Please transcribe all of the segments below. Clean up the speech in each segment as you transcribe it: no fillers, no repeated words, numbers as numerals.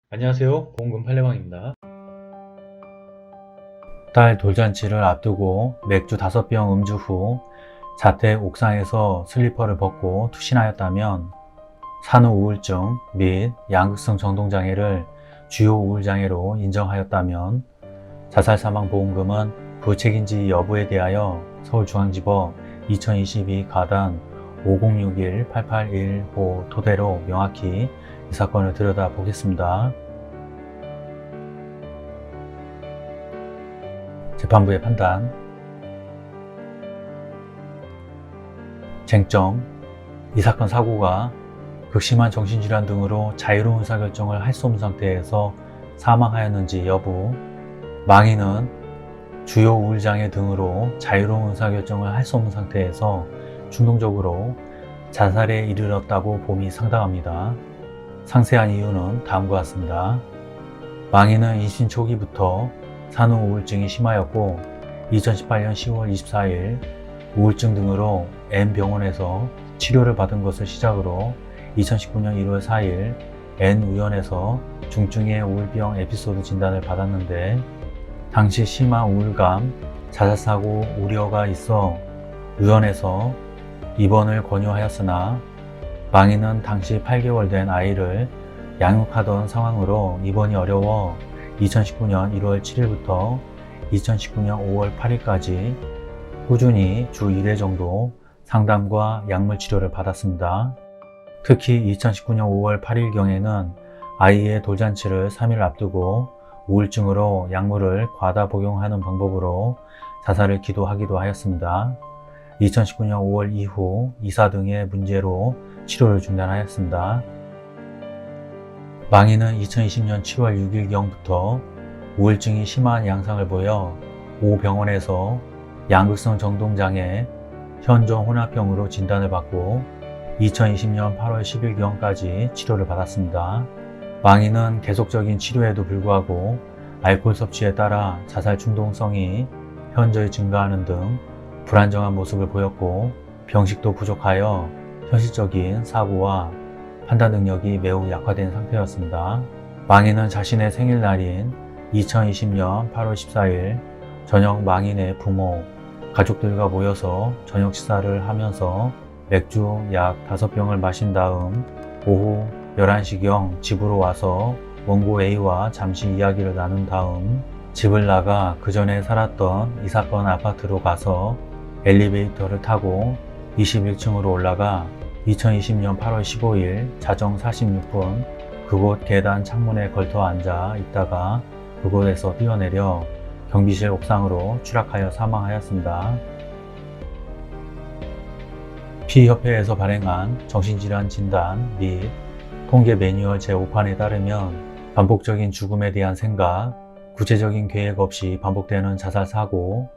안녕하세요. 보험금 팔례방입니다. 딸 돌잔치를 앞두고 맥주 5병 음주 후 자택 옥상에서 슬리퍼를 벗고 투신하였다면 산후 우울증 및 양극성 정동장애를 주요 우울장애로 인정하였다면 자살사망보험금은 부책인지 여부에 대하여 서울중앙지법 2022 가단 5061-8815 토대로 명확히 이 사건을 들여다보겠습니다. 재판부의 판단. 쟁점. 이 사건 사고가 극심한 정신질환 등으로 자유로운 의사결정을 할 수 없는 상태에서 사망하였는지 여부. 망인은 주요 우울장애 등으로 자유로운 의사결정을 할 수 없는 상태에서 충동적으로 자살에 이르렀다고 봄이 상당합니다. 상세한 이유는 다음과 같습니다. 망인은 임신 초기부터 산후 우울증이 심하였고 2018년 10월 24일 우울증 등으로 N병원에서 치료를 받은 것을 시작으로 2019년 1월 4일 N의원에서 중증의 우울병 에피소드 진단을 받았는데 당시 심한 우울감, 자살사고 우려가 있어 의원에서 입원을 권유하였으나 망인은 당시 8개월 된 아이를 양육하던 상황으로 입원이 어려워 2019년 1월 7일부터 2019년 5월 8일까지 꾸준히 주 1회 정도 상담과 약물 치료를 받았습니다. 특히 2019년 5월 8일경에는 아이의 돌잔치를 3일 앞두고 우울증으로 약물을 과다 복용하는 방법으로 자살을 기도하기도 하였습니다. 2019년 5월 이후 이사 등의 문제로 치료를 중단하였습니다. 망인은 2020년 7월 6일경부터 우울증이 심한 양상을 보여 모 병원에서 양극성 정동장애 현존 혼합병으로 진단을 받고 2020년 8월 10일경까지 치료를 받았습니다. 망인은 계속적인 치료에도 불구하고 알코올 섭취에 따라 자살 충동성이 현저히 증가하는 등 불안정한 모습을 보였고 병식도 부족하여 현실적인 사고와 판단 능력이 매우 약화된 상태였습니다. 망인은 자신의 생일날인 2020년 8월 14일 저녁 망인의 부모, 가족들과 모여서 저녁 식사를 하면서 맥주 약 5병을 마신 다음 오후 11시경 집으로 와서 원고 A와 잠시 이야기를 나눈 다음 집을 나가 그 전에 살았던 이 사건 아파트로 가서 엘리베이터를 타고 21층으로 올라가 2020년 8월 15일 자정 46분 그곳 계단 창문에 걸터 앉아 있다가 그곳에서 뛰어내려 경비실 옥상으로 추락하여 사망하였습니다. 피협회에서 발행한 정신질환 진단 및 통계 매뉴얼 제5판에 따르면 반복적인 죽음에 대한 생각, 구체적인 계획 없이 반복되는 자살 사고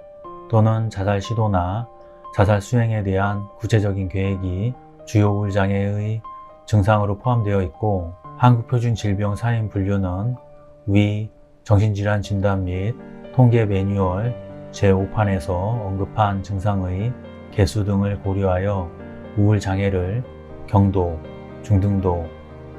또는 자살 시도나 자살 수행에 대한 구체적인 계획이 주요 우울장애의 증상으로 포함되어 있고 한국표준질병 사인 분류는 위 정신질환 진단 및 통계 매뉴얼 제5판에서 언급한 증상의 개수 등을 고려하여 우울장애를 경도, 중등도,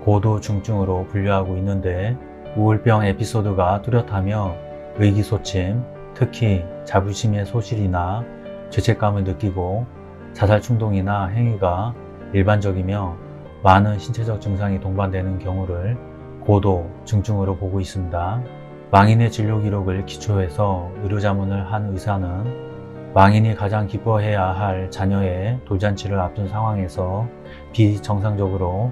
고도 중증으로 분류하고 있는데 우울병 에피소드가 뚜렷하며 의기소침, 특히 자부심의 소실이나 죄책감을 느끼고 자살 충동이나 행위가 일반적이며 많은 신체적 증상이 동반되는 경우를 고도, 중증으로 보고 있습니다. 망인의 진료 기록을 기초해서 의료자문을 한 의사는 망인이 가장 기뻐해야 할 자녀의 돌잔치를 앞둔 상황에서 비정상적으로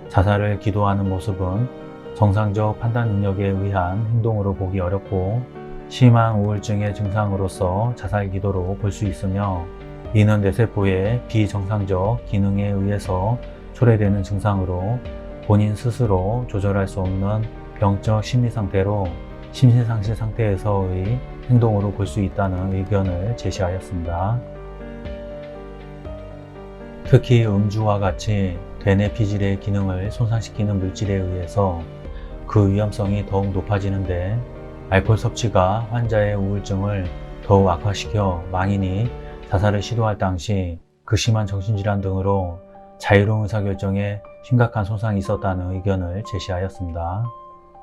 자살을 기도하는 모습은 정상적 판단 능력에 의한 행동으로 보기 어렵고 심한 우울증의 증상으로서 자살 기도로 볼 수 있으며 이는 뇌세포의 비정상적 기능에 의해서 초래되는 증상으로 본인 스스로 조절할 수 없는 병적 심리 상태로 심신상실 상태에서의 행동으로 볼 수 있다는 의견을 제시하였습니다. 특히 음주와 같이 대뇌 피질의 기능을 손상시키는 물질에 의해서 그 위험성이 더욱 높아지는데 알코올 섭취가 환자의 우울증을 더욱 악화시켜 망인이 자살을 시도할 당시 극심한 정신질환 등으로 자유로운 의사결정에 심각한 손상이 있었다는 의견을 제시하였습니다.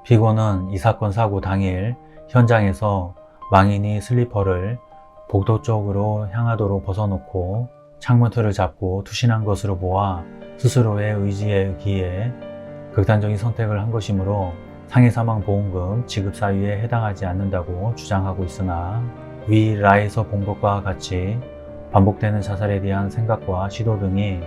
피고는 이 사건 사고 당일 현장에서 망인이 슬리퍼를 복도 쪽으로 향하도록 벗어놓고 창문 틀을 잡고 투신한 것으로 보아 스스로의 의지에 의기에 극단적인 선택을 한 것이므로 상해사망보험금 지급 사유에 해당하지 않는다고 주장하고 있으나 위 라에서 본 것과 같이 반복되는 자살에 대한 생각과 시도 등이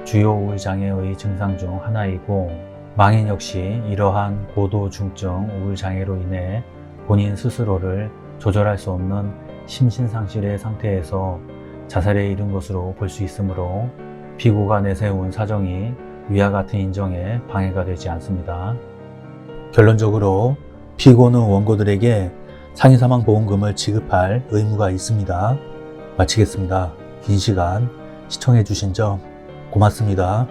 주요 우울장애의 증상 중 하나이고 망인 역시 이러한 고도 중증 우울장애로 인해 본인 스스로를 조절할 수 없는 심신상실의 상태에서 자살에 이른 것으로 볼 수 있으므로 피고가 내세운 사정이 위와 같은 인정에 방해가 되지 않습니다. 결론적으로 피고는 원고들에게 상해사망보험금을 지급할 의무가 있습니다. 마치겠습니다. 긴 시간 시청해 주신 점 고맙습니다.